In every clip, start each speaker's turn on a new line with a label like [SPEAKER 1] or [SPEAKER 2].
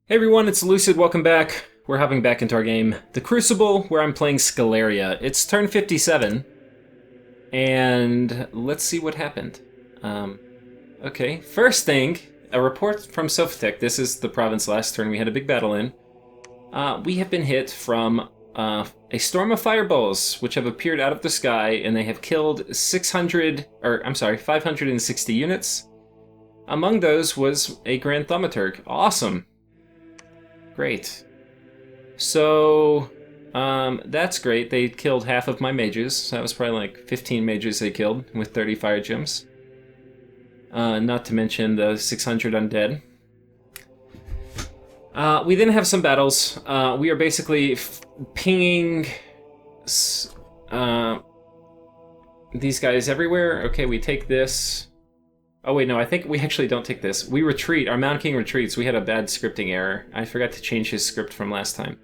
[SPEAKER 1] Hey everyone, it's Lucid, welcome back. We're hopping back into our game, The Crucible, where I'm playing Sceleria. It's turn 57, and let's see what happened. Okay, first thing, a report from Sophtech. This is the province last turn we had a big battle in. We have been hit from a storm of fireballs, which have appeared out of the sky, and they have killed 560 units. Among those was a Grand Thaumaturg. Awesome. Great. So, that's great. They killed half of my mages. So that was probably like 15 mages they killed with 30 fire gems. Not to mention the 600 undead. We then have some battles. We are basically pinging these guys everywhere. Okay, we take this. Oh wait, no, I think we actually don't take this. We retreat. Our Mountain King retreats. We had a bad scripting error. I forgot to change his script from last time.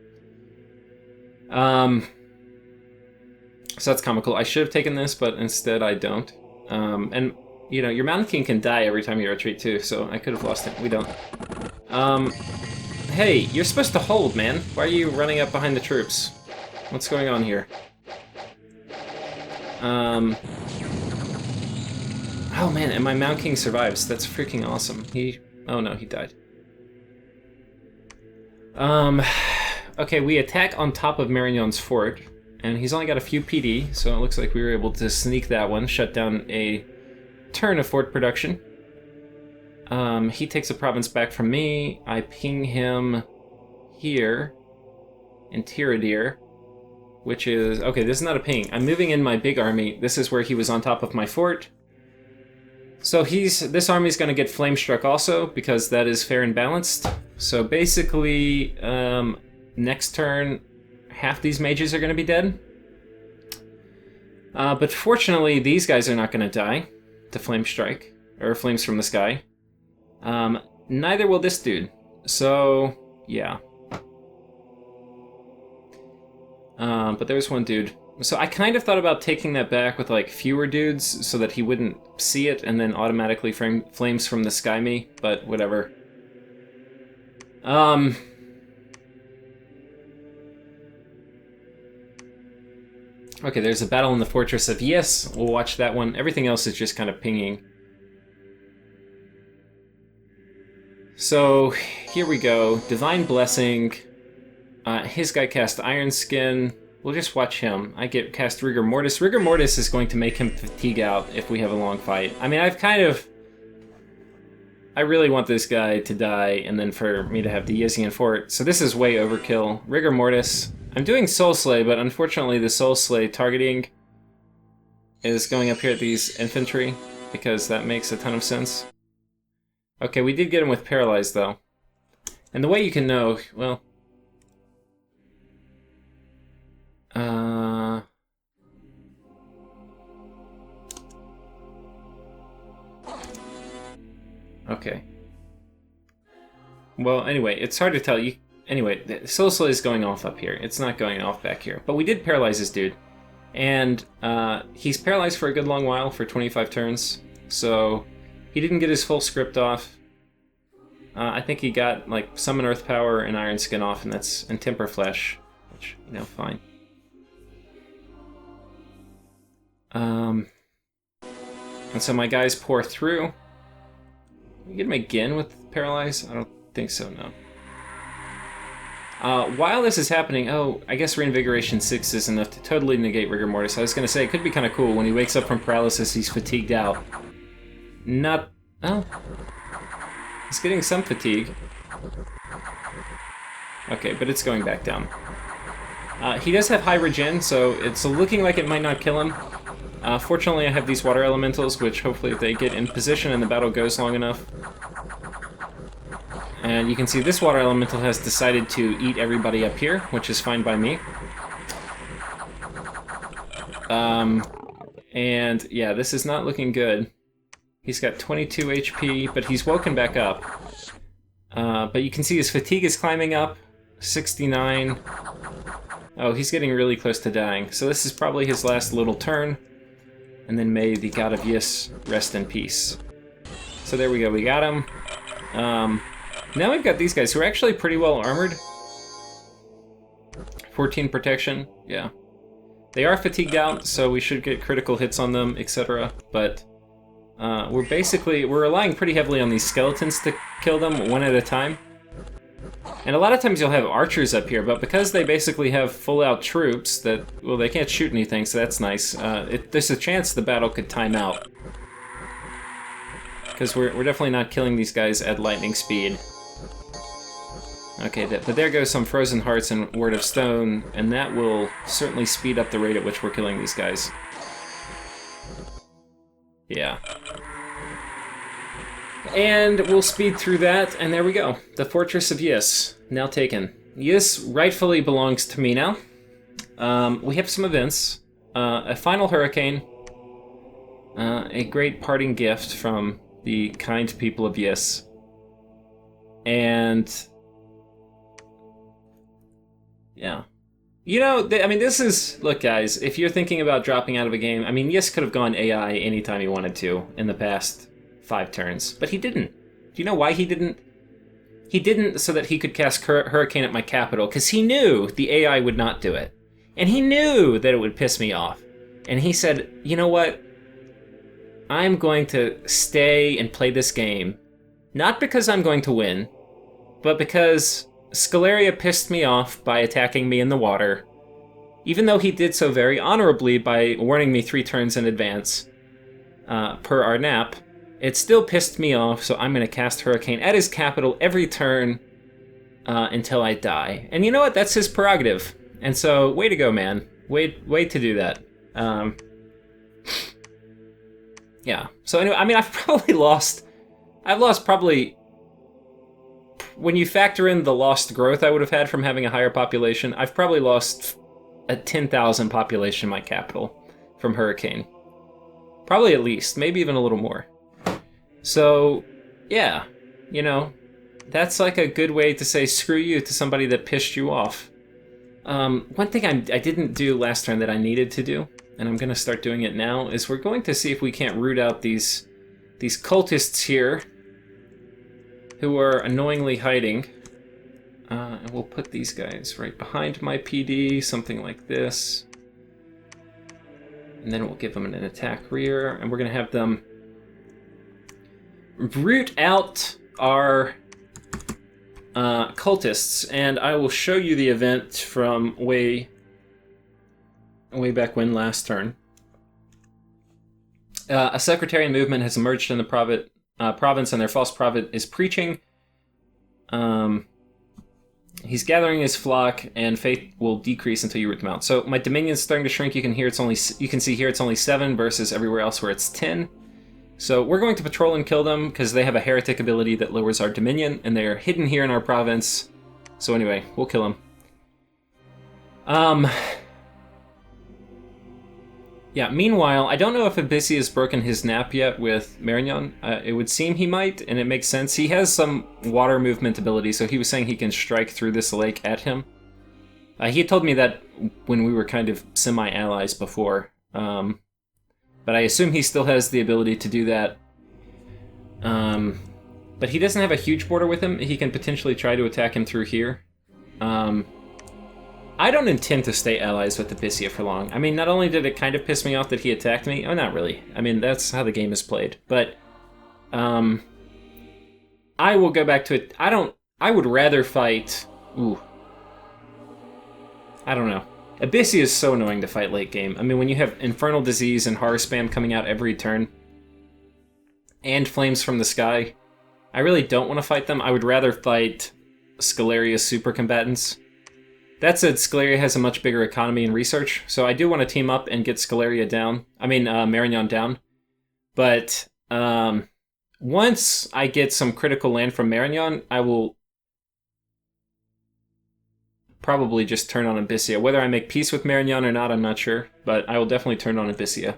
[SPEAKER 1] So that's comical. I should have taken this, but instead I don't. And, you know, your Mountain King can die every time you retreat too, so I could have lost him. We don't. Hey, you're supposed to hold, man. Why are you running up behind the troops? What's going on here? Oh man, and my Mountain King survives. That's freaking awesome. Oh no, he died. Okay, we attack on top of Marignon's fort, and he's only got a few PD, so it looks like we were able to sneak that one, shut down a turn of fort production. He takes a province back from me. I ping him here in Tiradir, which is... Okay, this is not a ping. I'm moving in my big army. This is where he was on top of my fort. So this army's going to get flame struck also, because that is fair and balanced. So basically, next turn, half these mages are going to be dead. But fortunately, these guys are not going to die to flame strike, or flames from the sky. Neither will this dude. So, yeah. But there's one dude. So I kind of thought about taking that back with like fewer dudes so that he wouldn't see it and then automatically flames from the sky me, but whatever. Okay, there's a battle in the Fortress of Yes. We'll watch that one. Everything else is just kind of pinging. So here we go. Divine Blessing. His guy cast Iron Skin. We'll just watch him. I get cast Rigor Mortis. Rigor Mortis is going to make him fatigue out if we have a long fight. I mean, I really want this guy to die and then for me to have the Yesian Fort. So this is way overkill. Rigor Mortis. I'm doing Soul Slay, but unfortunately the Soul Slay targeting is going up here at these infantry because that makes a ton of sense. Okay, we did get him with Paralyzed though. And the way you can know, well... Okay. Well, anyway, it's hard to tell. Anyway, the Soul Slay is going off up here. It's not going off back here. But we did paralyze this dude. And he's paralyzed for a good long while, for 25 turns. So he didn't get his full script off. I think he got, like, Summon Earth Power and Iron Skin off, and Temper Flesh. Which, you know, fine. And so my guys pour through. Can we get him again with Paralyze? I don't think so, no. While this is happening, oh, I guess Reinvigoration 6 is enough to totally negate Rigor Mortis. I was going to say, it could be kind of cool. When he wakes up from paralysis, he's fatigued out. Not... Oh. He's getting some fatigue. Okay, but it's going back down. He does have high regen, so it's looking like it might not kill him. Fortunately, I have these water elementals, which hopefully if they get in position and the battle goes long enough. And you can see this water elemental has decided to eat everybody up here, which is fine by me. And yeah, this is not looking good. He's got 22 HP, but he's woken back up. But you can see his fatigue is climbing up, 69. Oh, he's getting really close to dying. So this is probably his last little turn. And then may the God of Yes rest in peace. So there we go, we got him. Now we've got these guys who are actually pretty well armored. 14 protection, yeah. They are fatigued out, so we should get critical hits on them, etc. But we're relying pretty heavily on these skeletons to kill them one at a time. And a lot of times you'll have archers up here, but because they basically have full-out troops that, well, they can't shoot anything, so that's nice. There's a chance the battle could time out. Because we're definitely not killing these guys at lightning speed. Okay, but there goes some Frozen Hearts and Word of Stone, and that will certainly speed up the rate at which we're killing these guys. Yeah. And we'll speed through that, and there we go. The Fortress of Yis, now taken. Yis rightfully belongs to me now. We have some events. A final hurricane. A great parting gift from the kind people of Yis. And... yeah. You know, I mean, this is... look, guys, if you're thinking about dropping out of a game, I mean, Yis could have gone AI anytime he wanted to in the past 5 turns, but he didn't. Do you know why he didn't? He didn't so that he could cast Hurricane at my capital, because he knew the AI would not do it. And he knew that it would piss me off. And he said, you know what? I'm going to stay and play this game, not because I'm going to win, but because... Sceleria pissed me off by attacking me in the water, even though he did so very honorably by warning me 3 turns in advance, per our nap. It still pissed me off, so I'm going to cast Hurricane at his capital every turn until I die. And you know what? That's his prerogative. And so, way to go, man. Way to do that. Yeah. So anyway, I mean, I've lost probably... when you factor in the lost growth I would have had from having a higher population, I've probably lost a 10,000 population in my capital from Hurricane. Probably at least, maybe even a little more. So, yeah, you know, that's like a good way to say screw you to somebody that pissed you off. One thing I didn't do last turn that I needed to do, and I'm going to start doing it now, is we're going to see if we can't root out these cultists here, who are annoyingly hiding. And we'll put these guys right behind my PD, something like this. And then we'll give them an attack rear, and we're going to have them root out our cultists. And I will show you the event from way back when last turn. A sectarian movement has emerged in the province, and their false prophet is preaching. He's gathering his flock, and faith will decrease until you root them out. So my dominion's starting to shrink. You can see here it's only 7 versus everywhere else where it's 10. So we're going to patrol and kill them because they have a heretic ability that lowers our dominion, and they're hidden here in our province. So anyway, we'll kill them. Yeah, meanwhile, I don't know if Abyssi has broken his nap yet with Marignon. It would seem he might, and it makes sense. He has some water movement ability, so he was saying he can strike through this lake at him. He had told me that when we were kind of semi-allies before. But I assume he still has the ability to do that. But he doesn't have a huge border with him. He can potentially try to attack him through here. I don't intend to stay allies with Abyssia for long. I mean, not only did it kind of piss me off that he attacked me, oh, not really. I mean, that's how the game is played. But, I will go back to it. I would rather fight... Ooh. I don't know. Abyssia is so annoying to fight late game. I mean, when you have Infernal Disease and Horror Spam coming out every turn, and Flames from the Sky, I really don't want to fight them. I would rather fight Sceleria's super combatants. That said, Sceleria has a much bigger economy and research, so I do want to team up and get Sceleria down. I mean, Marignon down. But once I get some critical land from Marignon, I will probably just turn on Abyssia. Whether I make peace with Marignon or not, I'm not sure, but I will definitely turn on Abyssia.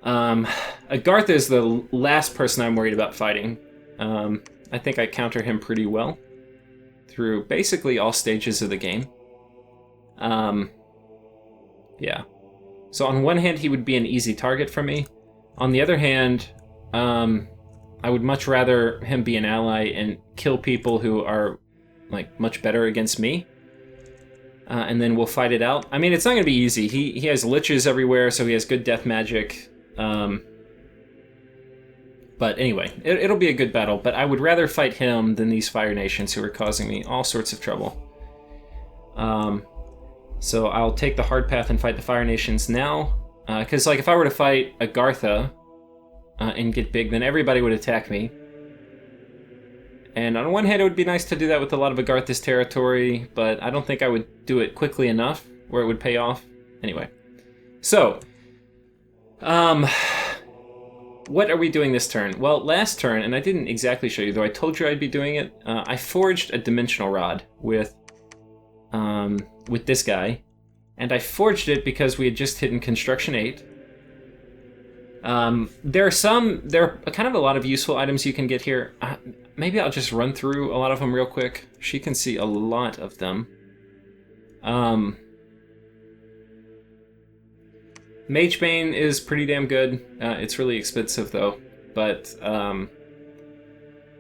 [SPEAKER 1] Agartha is the last person I'm worried about fighting. I think I counter him pretty well through basically all stages of the game. Yeah. So on one hand, he would be an easy target for me. On the other hand, I would much rather him be an ally and kill people who are like much better against me. And then we'll fight it out. I mean, it's not going to be easy. He has liches everywhere, so he has good death magic. But anyway, it'll be a good battle. But I would rather fight him than these Fire Nations who are causing me all sorts of trouble. So I'll take the hard path and fight the Fire Nations now. Because like if I were to fight Agartha and get big, then everybody would attack me. And on one hand, it would be nice to do that with a lot of Agartha's territory, but I don't think I would do it quickly enough where it would pay off. Anyway. So, what are we doing this turn? Well, last turn, and I didn't exactly show you, though I told you I'd be doing it, I forged a Dimensional Rod with this guy. And I forged it because we had just hit in Construction 8. There are kind of a lot of useful items you can get here. Maybe I'll just run through a lot of them real quick. She can see a lot of them. Magebane is pretty damn good. It's really expensive though. But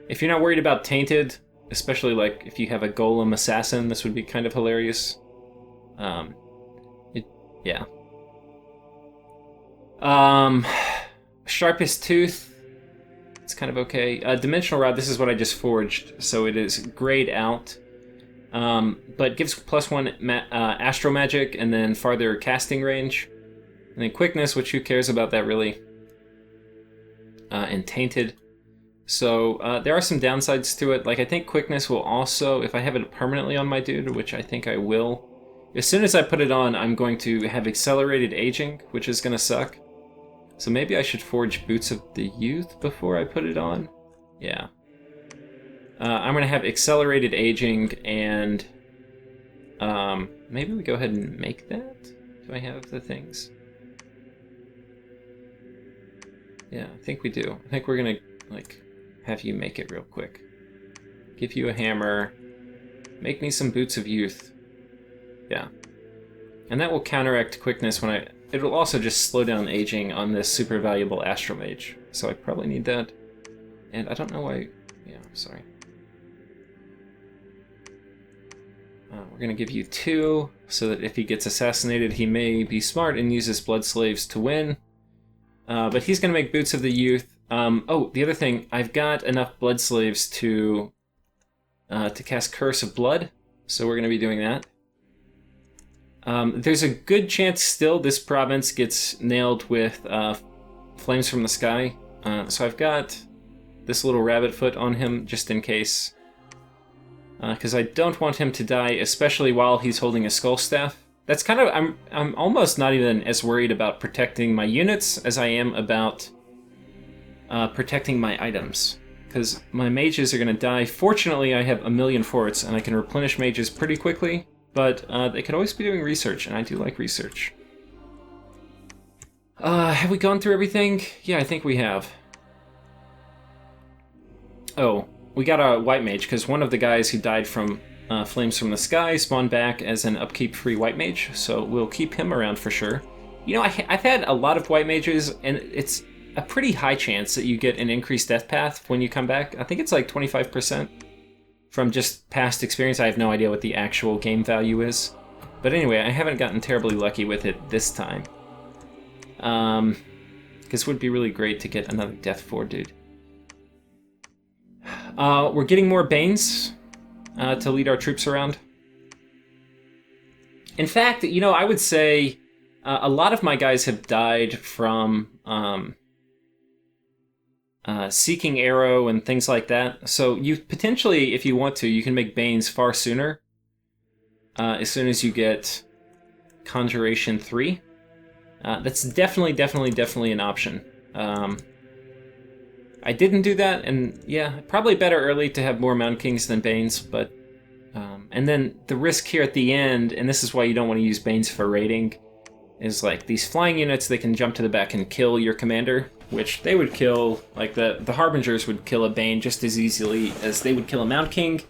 [SPEAKER 1] if you're not worried about Tainted, especially like if you have a Golem Assassin, this would be kind of hilarious. Yeah. Sharpest Tooth. It's kind of okay. Dimensional Rod, this is what I just forged, so it is grayed out. But gives +1 Astro Magic and then farther casting range. And then Quickness, which who cares about that really? And Tainted. So there are some downsides to it. Like I think Quickness will also, if I have it permanently on my dude, which I think I will, as soon as I put it on, I'm going to have accelerated aging, which is going to suck. So maybe I should forge Boots of the Youth before I put it on? Yeah. I'm going to have accelerated aging, and maybe we go ahead and make that? Do I have the things? Yeah, I think we do. I think we're going to like have you make it real quick. Give you a hammer. Make me some Boots of Youth. Yeah. And that will counteract Quickness when I... It'll also just slow down aging on this super valuable Astromage. So I probably need that. And I don't know why... Yeah, sorry. We're going to give you 2, so that if he gets assassinated, he may be smart and use his Blood Slaves to win. But he's going to make Boots of the Youth. Oh, the other thing, I've got enough Blood Slaves to cast Curse of Blood, so we're going to be doing that. There's a good chance still this province gets nailed with Flames from the Sky. So I've got this little rabbit foot on him just in case. Because I don't want him to die, especially while he's holding a Skull Staff. That's kind of... I'm almost not even as worried about protecting my units as I am about protecting my items. Because my mages are going to die. Fortunately, I have 1,000,000 forts, and I can replenish mages pretty quickly. But they could always be doing research, and I do like research. Have we gone through everything? Yeah, I think we have. Oh, we got a White Mage, because one of the guys who died from Flames from the Sky spawned back as an upkeep-free White Mage, so we'll keep him around for sure. You know, I've had a lot of White Mages, and it's a pretty high chance that you get an increased death path when you come back. I think it's like 25%. From just past experience. I have no idea what the actual game value is. But anyway, I haven't gotten terribly lucky with it this time. Because it would be really great to get another Death 4 dude. We're getting more Banes to lead our troops around. In fact, you know, I would say a lot of my guys have died from Seeking Arrow and things like that. So you potentially, if you want to, you can make Banes far sooner. As soon as you get Conjuration 3. That's definitely an option. I didn't do that, and yeah, probably better early to have more Mountain Kings than Banes, but... and then the risk here at the end, and this is why you don't want to use Banes for raiding, is like these flying units, they can jump to the back and kill your commander, which they would kill, like the Harbingers would kill a Bane just as easily as they would kill a Mount King.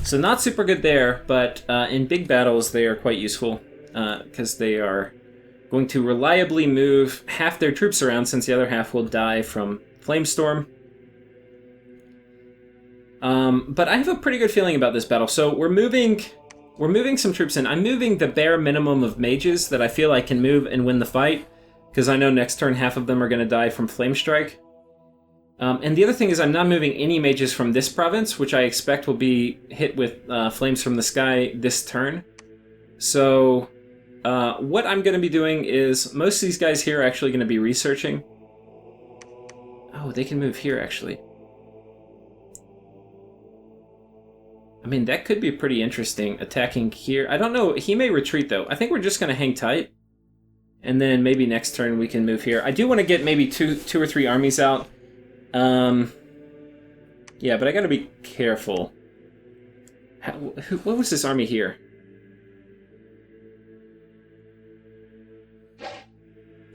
[SPEAKER 1] So not super good there, but in big battles they are quite useful, because they are going to reliably move half their troops around, since the other half will die from Flamestorm. But I have a pretty good feeling about this battle. So we're moving some troops in. I'm moving the bare minimum of mages that I feel I can move and win the fight, because I know next turn half of them are going to die from Flame Strike. And the other thing is I'm not moving any mages from this province, which I expect will be hit with flames from the sky this turn. So what I'm going to be doing is most of these guys here are actually going to be researching. Oh, they can move here, actually. I mean, that could be pretty interesting, attacking here. I don't know. He may retreat, though. I think we're just going to hang tight. And then maybe next turn we can move here. I do want to get maybe two or three armies out. Yeah, but I gotta be careful. What was this army here?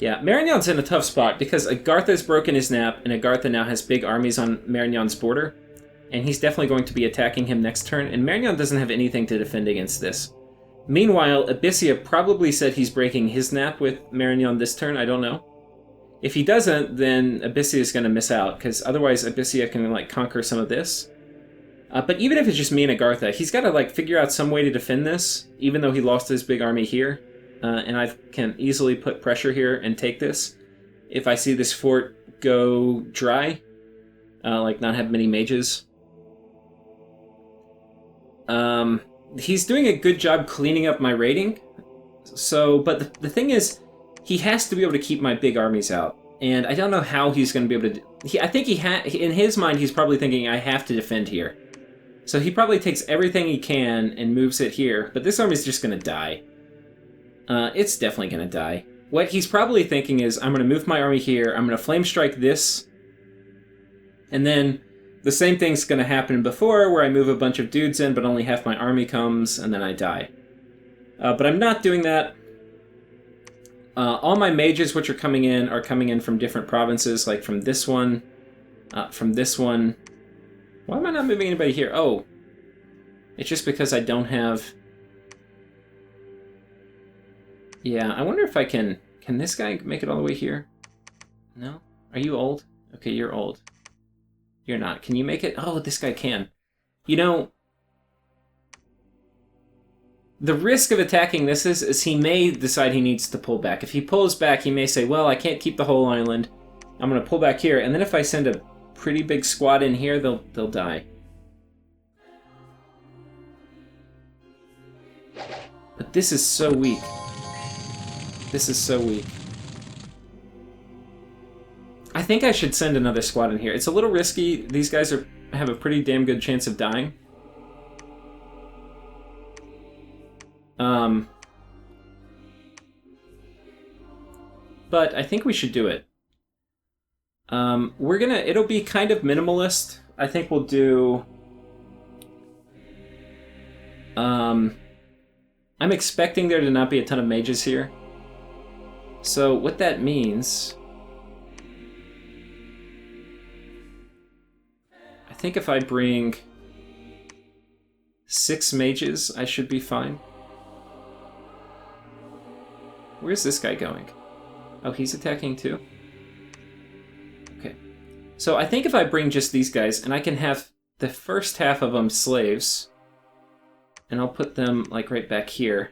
[SPEAKER 1] Yeah, Marignon's in a tough spot because Agartha's broken his nap, and Agartha now has big armies on Marignon's border. And he's definitely going to be attacking him next turn, and Marignon doesn't have anything to defend against this. Meanwhile, Abyssia probably said he's breaking his nap with Marignon this turn, I don't know. If he doesn't, then Abyssia is going to miss out, because otherwise Abyssia can, like, conquer some of this. But even if it's just me and Agartha, he's got to, like, figure out some way to defend this, even though he lost his big army here. And I can easily put pressure here and take this. If I see this fort go dry, like not have many mages. He's doing a good job cleaning up my rating. So, but the thing is, he has to be able to keep my big armies out. And I don't know how he's going to be able to do... I think in his mind, he's probably thinking, I have to defend here. So he probably takes everything he can and moves it here. But this army's just going to die. It's definitely going to die. What he's probably thinking is, I'm going to move my army here. I'm going to flame strike this. And then the same thing's going to happen before, where I move a bunch of dudes in, but only half my army comes, and then I die. But I'm not doing that. All my mages which are coming in from different provinces, like from this one, from this one. Why am I not moving anybody here? Oh, it's just because I don't have... Yeah, I wonder if I can... Can this guy make it all the way here? No? Are you old? Okay, you're old. You're not. Can you make it? Oh, this guy can. You know... The risk of attacking this is he may decide he needs to pull back. If he pulls back, he may say, well, I can't keep the whole island. I'm going to pull back here. And then if I send a pretty big squad in here, they'll die. But this is so weak. This is so weak. I think I should send another squad in here. It's a little risky. These guys have a pretty damn good chance of dying. But I think we should do it. It'll be kind of minimalist. I think we'll do... I'm expecting there to not be a ton of mages here. So what that means... I think if I bring 6 mages, I should be fine. Where's this guy going? Oh, he's attacking too? Okay. So I think if I bring just these guys, and I can have the first half of them slaves, and I'll put them, like, right back here.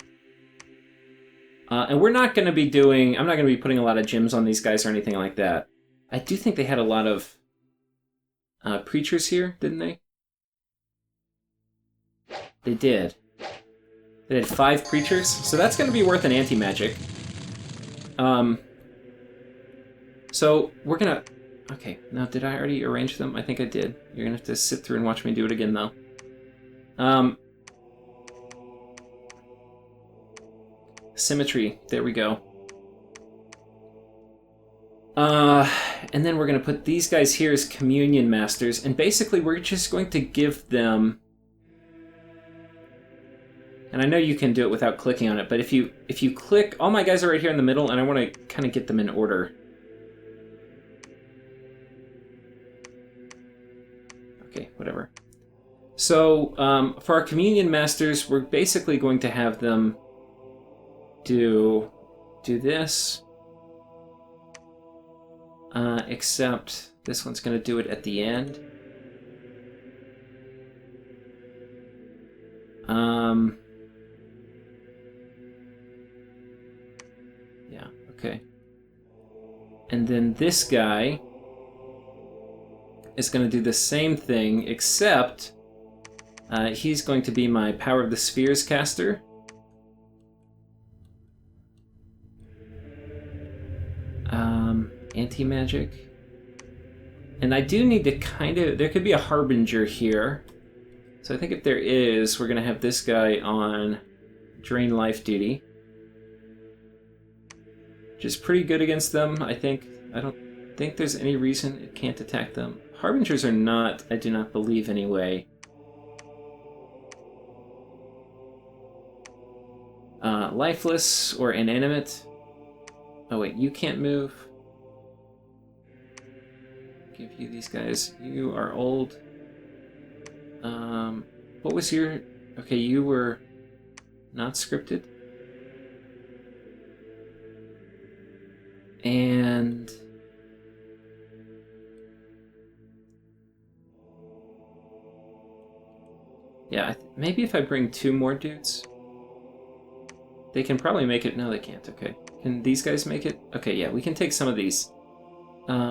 [SPEAKER 1] And we're not going to be doing... I'm not going to be putting a lot of gems on these guys or anything like that. I do think they had a lot of preachers here, didn't they? They did. They had 5 preachers, so that's going to be worth an anti-magic. So we're gonna... Okay, now did I already arrange them? I think I did. You're gonna have to sit through and watch me do it again, though. Symmetry, there we go. And then we're gonna put these guys here as communion masters, and basically we're just going to give them... And I know you can do it without clicking on it, but if you click... All my guys are right here in the middle, and I want to kind of get them in order. Okay, whatever. So, for our communion masters, we're basically going to have them do this. Except this one's going to do it at the end. Yeah, okay. And then this guy is going to do the same thing, except he's going to be my Power of the Spheres caster. Anti-magic. And I do need to there could be a Harbinger here. So I think if there is, we're going to have this guy on Drain Life duty. Which is pretty good against them, I think. I don't think there's any reason it can't attack them. Harbingers are not, I do not believe anyway. Lifeless or inanimate. Oh wait, you can't move. Give you these guys. You are old. What was your... Okay, you were not scripted. And... yeah, maybe if I bring 2 more dudes... They can probably make it... No, they can't. Okay. Can these guys make it? Okay, yeah, we can take some of these.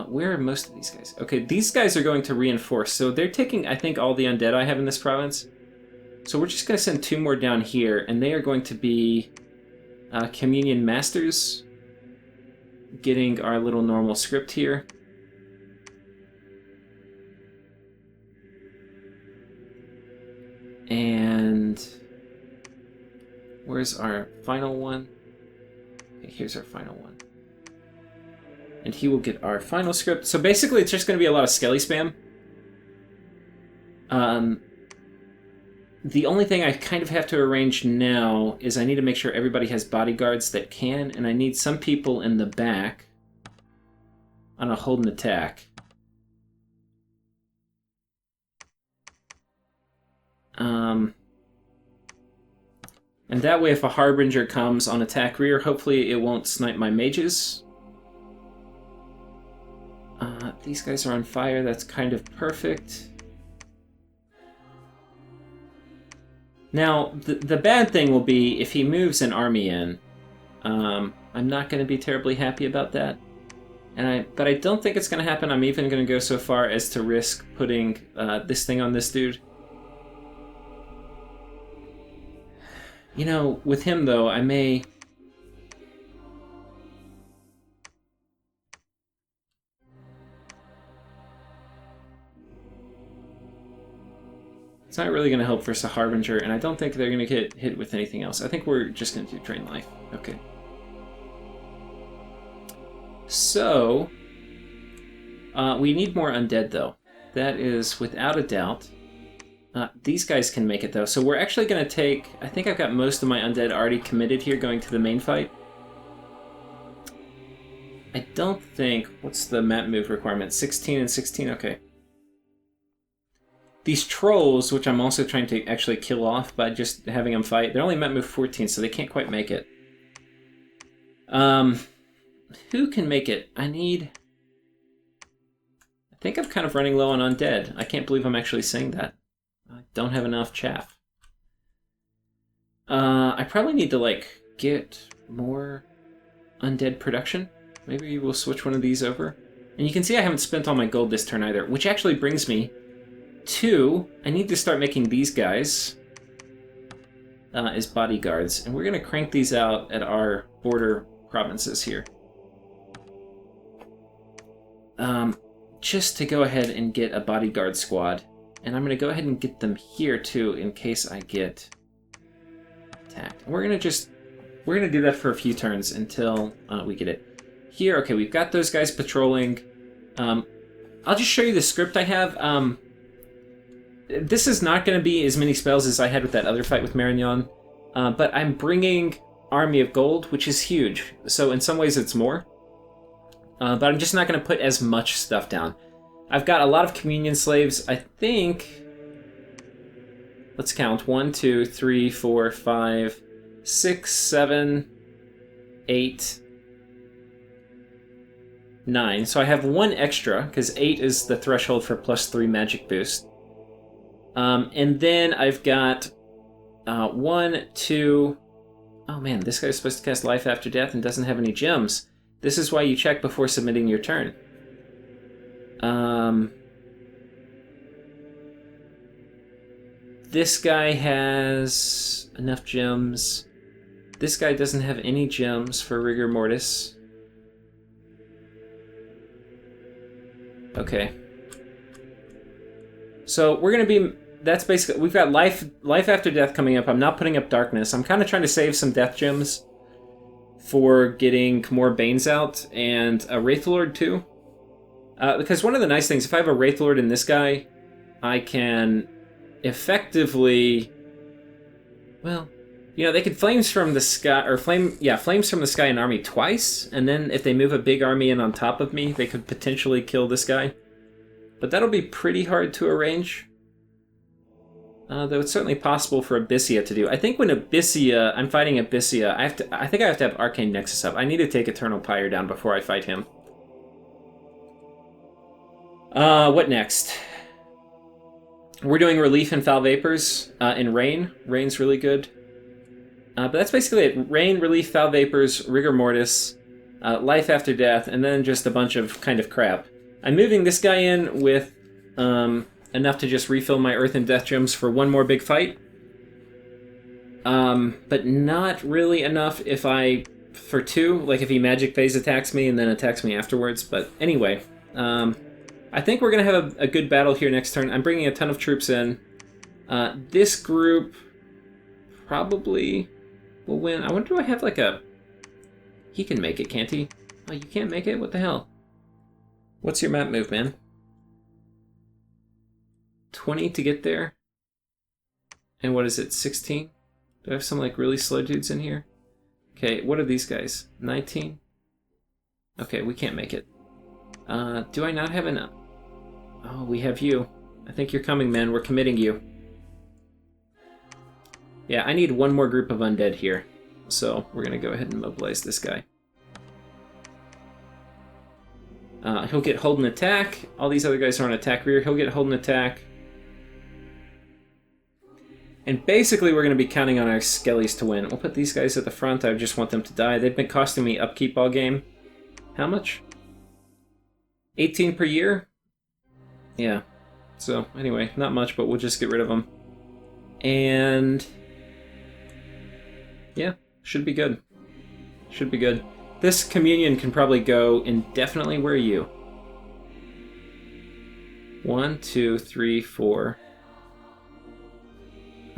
[SPEAKER 1] Where are most of these guys? Okay, these guys are going to reinforce. So they're taking, I think, all the undead I have in this province. So we're just going to send 2 more down here, and they are going to be Communion Masters, getting our little normal script here. And where's our final one? Okay, here's our final one. And he will get our final script. So basically, it's just going to be a lot of Skelly spam. The only thing I kind of have to arrange now is I need to make sure everybody has bodyguards that can, and I need some people in the back on a hold and attack. And that way, if a Harbinger comes on attack rear, hopefully it won't snipe my mages. These guys are on fire. That's kind of perfect. Now, the bad thing will be if he moves an army in. I'm not going to be terribly happy about that. But I don't think it's going to happen. I'm even going to go so far as to risk putting this thing on this dude. You know, with him, though, I may... It's not really going to help for Harbinger, and I don't think they're going to get hit with anything else. I think we're just going to do Drain Life. Okay. So, we need more undead, though. That is without a doubt. These guys can make it, though. So we're actually going to take... I think I've got most of my undead already committed here going to the main fight. I don't think... What's the map move requirement? 16 and 16? Okay. These trolls, which I'm also trying to actually kill off by just having them fight, they're only map move 14, so they can't quite make it. Who can make it? I think I'm kind of running low on undead. I can't believe I'm actually saying that. I don't have enough chaff. I probably need to, like, get more undead production. Maybe we'll switch one of these over. And you can see I haven't spent all my gold this turn either, which actually brings me to... I need to start making these guys as bodyguards. And we're going to crank these out at our border provinces here. Just to go ahead and get a bodyguard squad. And I'm going to go ahead and get them here, too, in case I get attacked. And we're going to do that for a few turns until we get it. Here, okay, we've got those guys patrolling. I'll just show you the script I have. This is not going to be as many spells as I had with that other fight with Marignon. But I'm bringing Army of Gold, which is huge. So in some ways it's more. But I'm just not going to put as much stuff down. I've got a lot of communion slaves. I think... Let's count. 1, 2, 3, 4, 5, 6, 7, 8, 9. So I have 1 extra, because 8 is the threshold for +3 magic boost. And then I've got 1, 2... Oh man, this guy's supposed to cast Life After Death and doesn't have any gems. This is why you check before submitting your turn. This guy has enough gems. This guy doesn't have any gems for Rigor Mortis. Okay. So we're going to be... That's basically... We've got Life After Death coming up. I'm not putting up Darkness. I'm kind of trying to save some Death Gems for getting more Banes out and a Wraithlord too. Because one of the nice things, if I have a Wraithlord in this guy, I can effectively... Well, you know, they could Flames from the Sky... Or Flames from the Sky an army twice, and then if they move a big army in on top of me, they could potentially kill this guy. But that'll be pretty hard to arrange. Though it's certainly possible for Abyssia to do. I think when I'm fighting Abyssia, I think I have to have Arcane Nexus up. I need to take Eternal Pyre down before I fight him. What next? We're doing Relief and Foul Vapors in Rain. Rain's really good. But that's basically it. Rain, Relief, Foul Vapors, Rigor Mortis, Life After Death, and then just a bunch of kind of crap. I'm moving this guy in with enough to just refill my Earth and Death Gems for one more big fight. But not really enough for 2, like if he Magic Phase attacks me and then attacks me afterwards. But anyway, I think we're going to have a good battle here next turn. I'm bringing a ton of troops in. This group probably will win. I wonder, do I have like a... He can make it, can't he? Oh, you can't make it? What the hell? What's your map move, man? 20 to get there? And what is it, 16? Do I have some like really slow dudes in here? Okay, what are these guys? 19? Okay, we can't make it. Do I not have enough? Oh, we have you. I think you're coming, man. We're committing you. Yeah, I need one more group of undead here. So we're going to go ahead and mobilize this guy. He'll get hold and attack. All these other guys are on attack rear. He'll get hold and attack. And basically we're going to be counting on our Skellies to win. We'll put these guys at the front. I just want them to die. They've been costing me upkeep all game. How much? 18 per year? Yeah. So anyway, not much, but we'll just get rid of them. And... yeah, should be good. Should be good. This communion can probably go indefinitely. Where are you? 1, 2, 3, 4.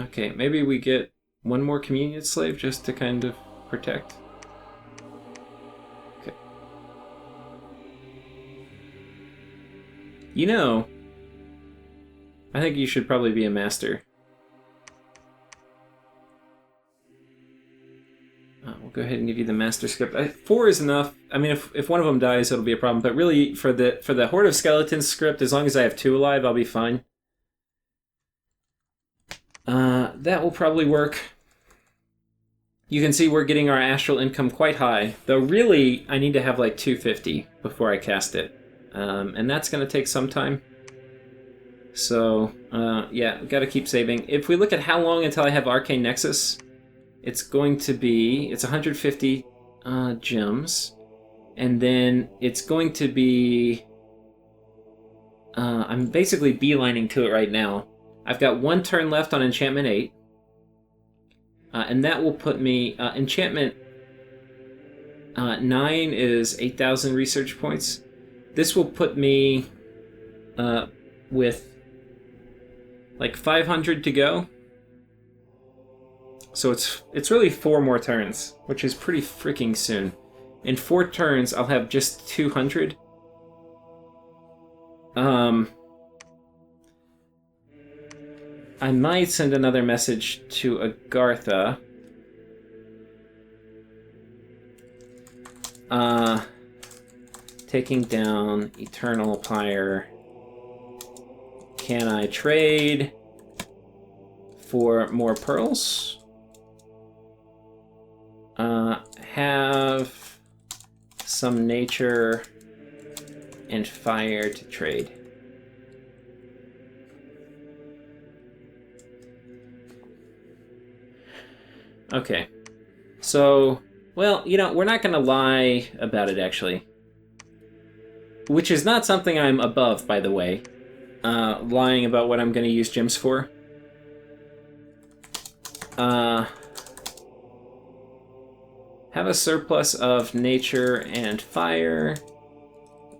[SPEAKER 1] Okay, maybe we get one more communion slave just to kind of protect. Okay. You know, I think you should probably be a master. We'll go ahead and give you the master script. 4 is enough. I mean, if one of them dies, it'll be a problem. But really, for the Horde of Skeletons script, as long as I have 2 alive, I'll be fine. That will probably work. You can see we're getting our astral income quite high. Though really, I need to have like 250 before I cast it. And that's going to take some time. So, yeah, got to keep saving. If we look at how long until I have Arcane Nexus... It's going to be... It's 150 gems. And then it's going to be... I'm basically beelining to it right now. I've got 1 turn left on Enchantment 8. And that will put me... Enchantment 9 is 8,000 research points. This will put me with like 500 to go. So it's really 4 more turns, which is pretty freaking soon. In 4 turns, I'll have just 200. I might send another message to Agartha. Taking down Eternal Pyre. Can I trade for more pearls? Have some nature and fire to trade. Okay. So, well, you know, we're not going to lie about it, actually. Which is not something I'm above, by the way. Lying about what I'm going to use gems for. Have a surplus of nature and fire.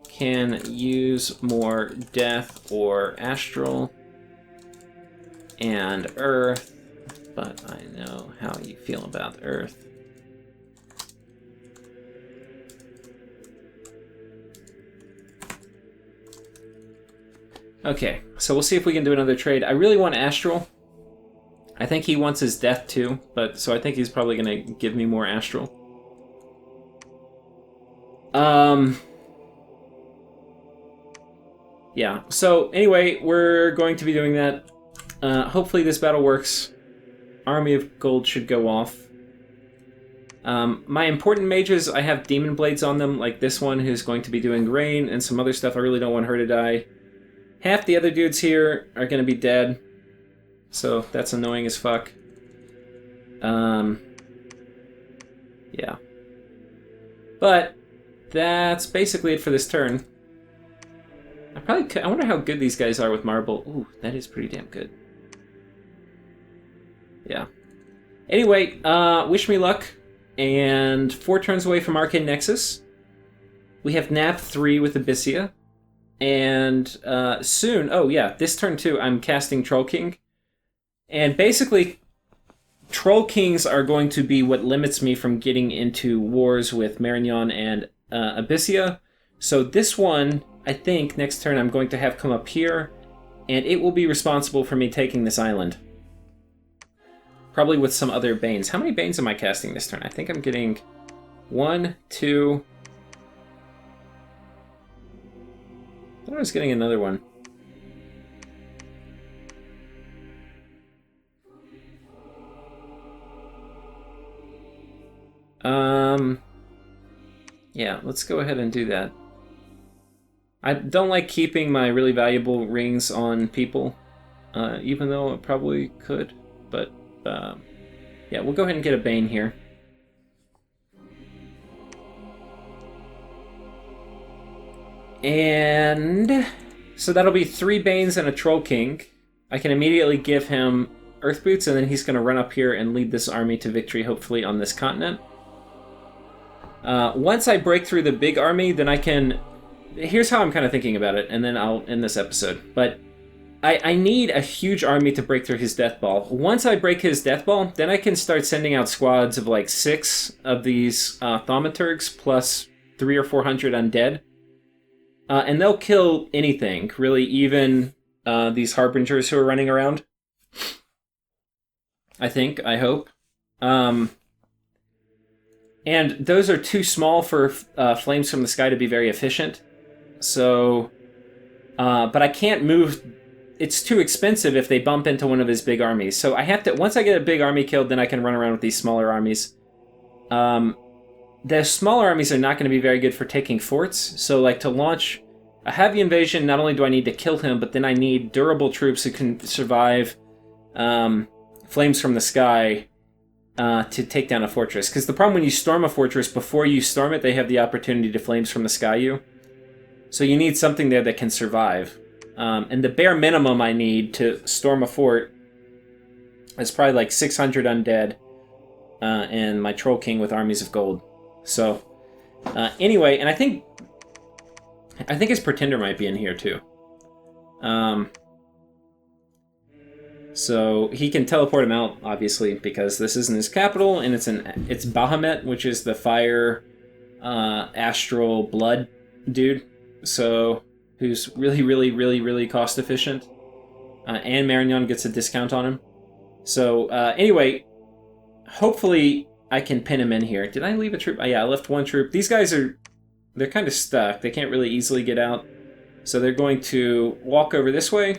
[SPEAKER 1] Can use more death or astral. And earth. But I know how you feel about earth. Okay, so we'll see if we can do another trade. I really want astral. I think he wants his death too, but so I think he's probably going to give me more astral. Yeah, so anyway, we're going to be doing that. Hopefully this battle works. Army of Gold should go off. My important mages, I have demon blades on them, like this one who's going to be doing rain and some other stuff. I really don't want her to die. Half the other dudes here are going to be dead, so that's annoying as fuck. Yeah. But that's basically it for this turn. I wonder how good these guys are with marble. Ooh, that is pretty damn good. Yeah. Anyway, wish me luck. And 4 turns away from Arcane Nexus. We have Nap 3 with Abyssia. And soon, oh yeah, this turn too, I'm casting Troll King. And basically, Troll Kings are going to be what limits me from getting into wars with Marignon and Abyssia. So this one, I think, next turn I'm going to have come up here, and it will be responsible for me taking this island. Probably with some other Banes. How many Banes am I casting this turn? I think I'm getting 1, 2... I thought I was getting another one. Yeah, let's go ahead and do that. I don't like keeping my really valuable rings on people, even though it probably could, but yeah, we'll go ahead and get a Bane here. And so that'll be 3 Banes and a Troll King. I can immediately give him Earth Boots, and then he's going to run up here and lead this army to victory, hopefully, on this continent. Once I break through the big army, then I can... Here's how I'm kind of thinking about it, and then I'll end this episode. But I need a huge army to break through his Death Ball. Once I break his Death Ball, then I can start sending out squads of like 6 of these Thaumaturgs, plus 300 or 400 undead. And they'll kill anything, really, even these Harbingers who are running around. I hope. And those are too small for Flames from the Sky to be very efficient. So, but I can't move. It's too expensive if they bump into one of his big armies. So I have to, once I get a big army killed, then I can run around with these smaller armies. The smaller armies are not going to be very good for taking forts. So like to launch a heavy invasion, not only do I need to kill him, but then I need durable troops who can survive Flames from the Sky to take down a fortress. Because the problem when you storm a fortress, before you storm it, they have the opportunity to Flames from the Sky you. So you need something there that can survive. And the bare minimum I need to storm a fort is probably like 600 undead and my Troll King with armies of gold. So anyway, and I think his Pretender might be in here too. So he can teleport him out, obviously, because this isn't his capital, and it's Bahamut, which is the fire astral blood dude. So who's really, really, really, really cost efficient. And Marignon gets a discount on him. So anyway, hopefully I can pin him in here. Did I leave a troop? Oh, yeah, I left 1 troop. These guys they're kind of stuck. They can't really easily get out. So they're going to walk over this way.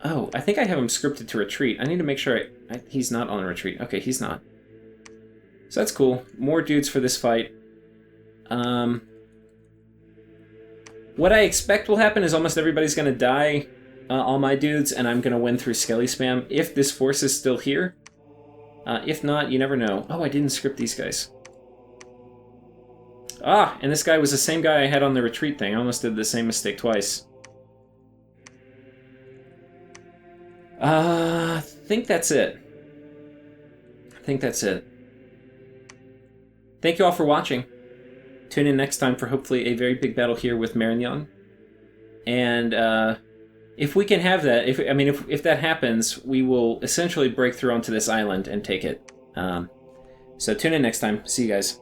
[SPEAKER 1] Oh, I think I have him scripted to retreat. I need to make sure he's not on retreat. Okay, he's not. So that's cool. More dudes for this fight. What I expect will happen is almost everybody's going to die, all my dudes, and I'm going to win through Skelly spam if this force is still here. If not, you never know. Oh, I didn't script these guys. Ah, and this guy was the same guy I had on the retreat thing. I almost did the same mistake twice. I think that's it. Thank you all for watching. Tune in next time for hopefully a very big battle here with Marignon. And if we can have that, if that happens, we will essentially break through onto this island and take it. So tune in next time. See you guys.